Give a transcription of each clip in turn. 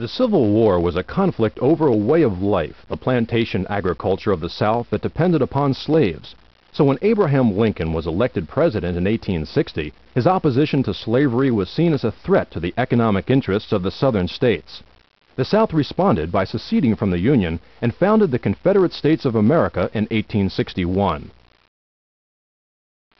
The Civil War was a conflict over a way of life, the plantation agriculture of the South that depended upon slaves. So when Abraham Lincoln was elected president in 1860, his opposition to slavery was seen as a threat to the economic interests of the Southern states. The South responded by seceding from the Union and founded the Confederate States of America in 1861.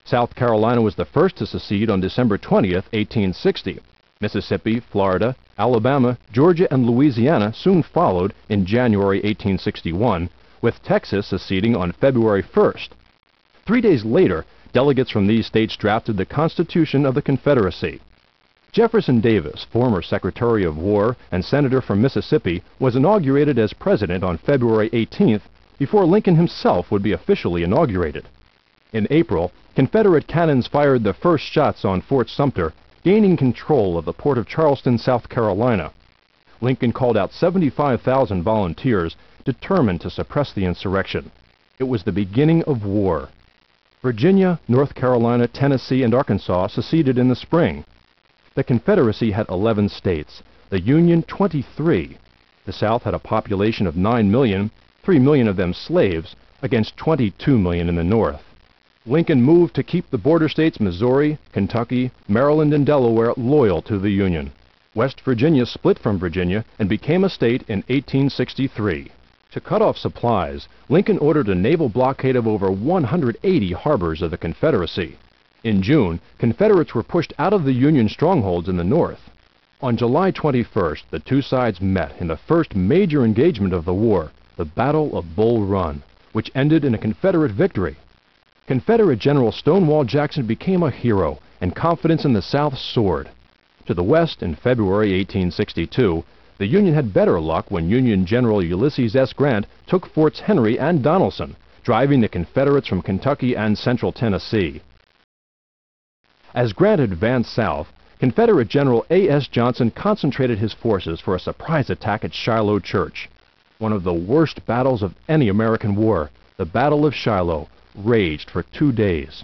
South Carolina was the first to secede on December 20, 1860. Mississippi, Florida, Alabama, Georgia, and Louisiana soon followed in January 1861, with Texas seceding on February 1st. 3 days later, delegates from these states drafted the Constitution of the Confederacy. Jefferson Davis, former Secretary of War and Senator from Mississippi, was inaugurated as president on February 18th, before Lincoln himself would be officially inaugurated. In April, Confederate cannons fired the first shots on Fort Sumter, gaining control of the port of Charleston, South Carolina. Lincoln called out 75,000 volunteers determined to suppress the insurrection. It was the beginning of war. Virginia, North Carolina, Tennessee, and Arkansas seceded in the spring. The Confederacy had 11 states, the Union 23. The South had a population of 9 million, 3 million of them slaves, against 22 million in the North. Lincoln moved to keep the border states Missouri, Kentucky, Maryland, and Delaware loyal to the Union. West Virginia split from Virginia and became a state in 1863. To cut off supplies, Lincoln ordered a naval blockade of over 180 harbors of the Confederacy. In June, Confederates were pushed out of the Union strongholds in the North. On July 21st, the two sides met in the first major engagement of the war, the Battle of Bull Run, which ended in a Confederate victory. Confederate General Stonewall Jackson became a hero, and confidence in the South soared. To the west, in February 1862, the Union had better luck when Union General Ulysses S. Grant took Forts Henry and Donelson, driving the Confederates from Kentucky and central Tennessee. As Grant advanced south, Confederate General A.S. Johnson concentrated his forces for a surprise attack at Shiloh Church. One of the worst battles of any American war, the Battle of Shiloh, raged for 2 days.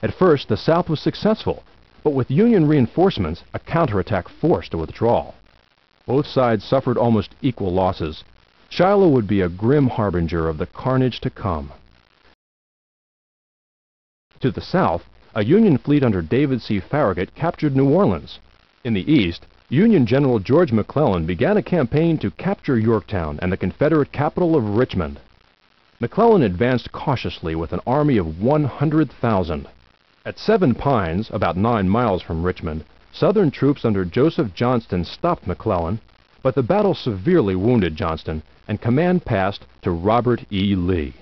At first, the South was successful, but with Union reinforcements, a counterattack forced a withdrawal. Both sides suffered almost equal losses. Shiloh would be a grim harbinger of the carnage to come. To the south, a Union fleet under David C. Farragut captured New Orleans. In the east, Union General George McClellan began a campaign to capture Yorktown and the Confederate capital of Richmond. McClellan advanced cautiously with an army of 100,000. At Seven Pines, about 9 miles from Richmond, Southern troops under Joseph Johnston stopped McClellan, but the battle severely wounded Johnston, and command passed to Robert E. Lee.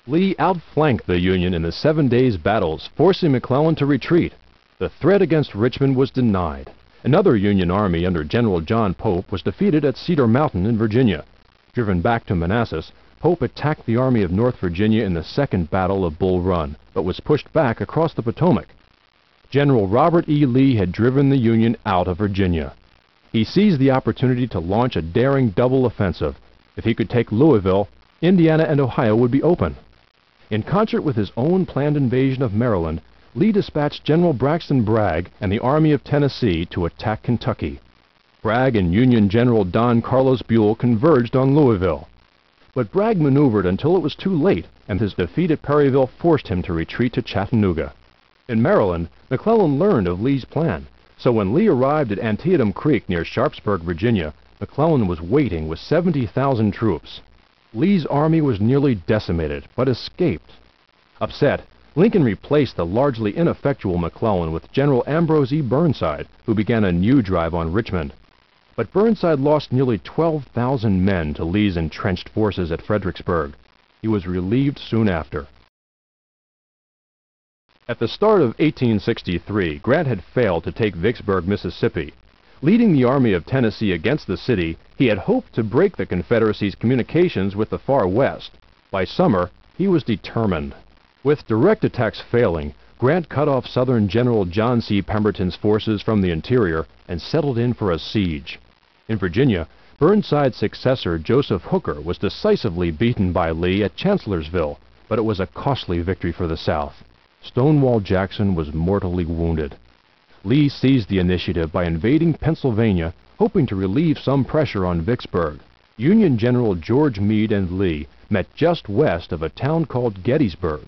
Lee outflanked the Union in the 7 days' battles, forcing McClellan to retreat. The threat against Richmond was denied. Another Union army under General John Pope was defeated at Cedar Mountain in Virginia. Driven back to Manassas, Pope attacked the Army of North Virginia in the Second Battle of Bull Run, but was pushed back across the Potomac. General Robert E. Lee had driven the Union out of Virginia. He seized the opportunity to launch a daring double offensive. If he could take Louisville, Indiana and Ohio would be open. In concert with his own planned invasion of Maryland, Lee dispatched General Braxton Bragg and the Army of Tennessee to attack Kentucky. Bragg and Union General Don Carlos Buell converged on Louisville. But Bragg maneuvered until it was too late, and his defeat at Perryville forced him to retreat to Chattanooga. In Maryland, McClellan learned of Lee's plan, so when Lee arrived at Antietam Creek near Sharpsburg, Virginia, McClellan was waiting with 70,000 troops. Lee's army was nearly decimated, but escaped. Upset, Lincoln replaced the largely ineffectual McClellan with General Ambrose E. Burnside, who began a new drive on Richmond. But Burnside lost nearly 12,000 men to Lee's entrenched forces at Fredericksburg. He was relieved soon after. At the start of 1863, Grant had failed to take Vicksburg, Mississippi. Leading the Army of Tennessee against the city, he had hoped to break the Confederacy's communications with the far west. By summer, he was determined. With direct attacks failing, Grant cut off Southern General John C. Pemberton's forces from the interior and settled in for a siege. In Virginia, Burnside's successor, Joseph Hooker, was decisively beaten by Lee at Chancellorsville, but it was a costly victory for the South. Stonewall Jackson was mortally wounded. Lee seized the initiative by invading Pennsylvania, Hoping to relieve some pressure on Vicksburg, Union General George Meade and Lee met just west of a town called Gettysburg.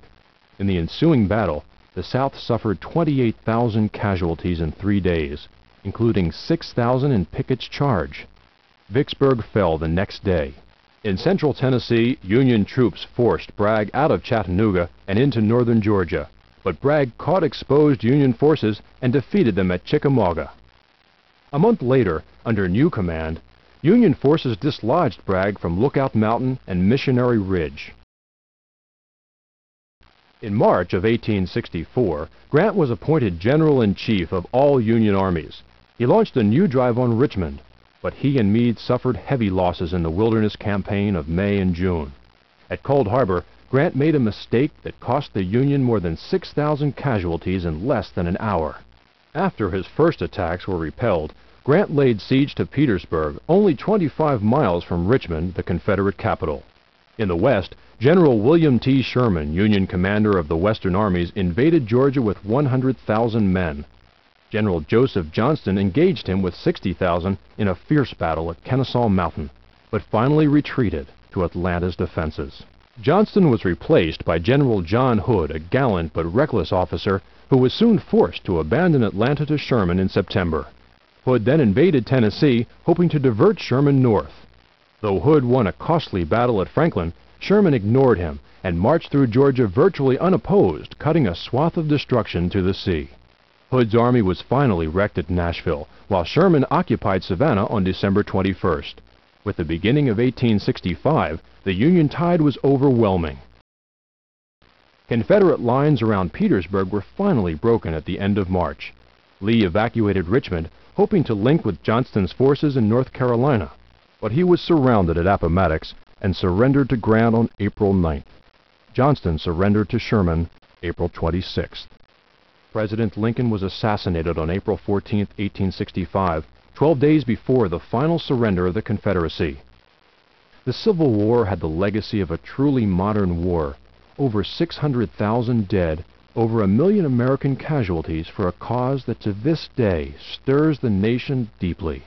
In the ensuing battle, the South suffered 28,000 casualties in 3 days, including 6,000 in Pickett's charge. Vicksburg fell the next day. In central Tennessee, Union troops forced Bragg out of Chattanooga and into northern Georgia, but Bragg caught exposed Union forces and defeated them at Chickamauga. A month later, under new command, Union forces dislodged Bragg from Lookout Mountain and Missionary Ridge. In March of 1864, Grant was appointed General-in-Chief of all Union armies. He launched a new drive on Richmond, but he and Meade suffered heavy losses in the Wilderness Campaign of May and June. At Cold Harbor, Grant made a mistake that cost the Union more than 6,000 casualties in less than an hour. After his first attacks were repelled, Grant laid siege to Petersburg, only 25 miles from Richmond, the Confederate capital. In the west, General William T. Sherman, Union commander of the Western armies, invaded Georgia with 100,000 men. General Joseph Johnston engaged him with 60,000 in a fierce battle at Kennesaw Mountain, but finally retreated to Atlanta's defenses. Johnston was replaced by General John Hood, a gallant but reckless officer who was soon forced to abandon Atlanta to Sherman in September. Hood then invaded Tennessee, hoping to divert Sherman north. Though Hood won a costly battle at Franklin, Sherman ignored him and marched through Georgia virtually unopposed, cutting a swath of destruction to the sea. Hood's army was finally wrecked at Nashville, while Sherman occupied Savannah on December 21st. With the beginning of 1865, the Union tide was overwhelming. Confederate lines around Petersburg were finally broken at the end of March. Lee evacuated Richmond, hoping to link with Johnston's forces in North Carolina, but he was surrounded at Appomattox and surrendered to Grant on April 9th. Johnston surrendered to Sherman April 26th. President Lincoln was assassinated on April 14, 1865, 12 days before the final surrender of the Confederacy. The Civil War had the legacy of a truly modern war. Over 600,000 dead, over 1 million American casualties for a cause that to this day stirs the nation deeply.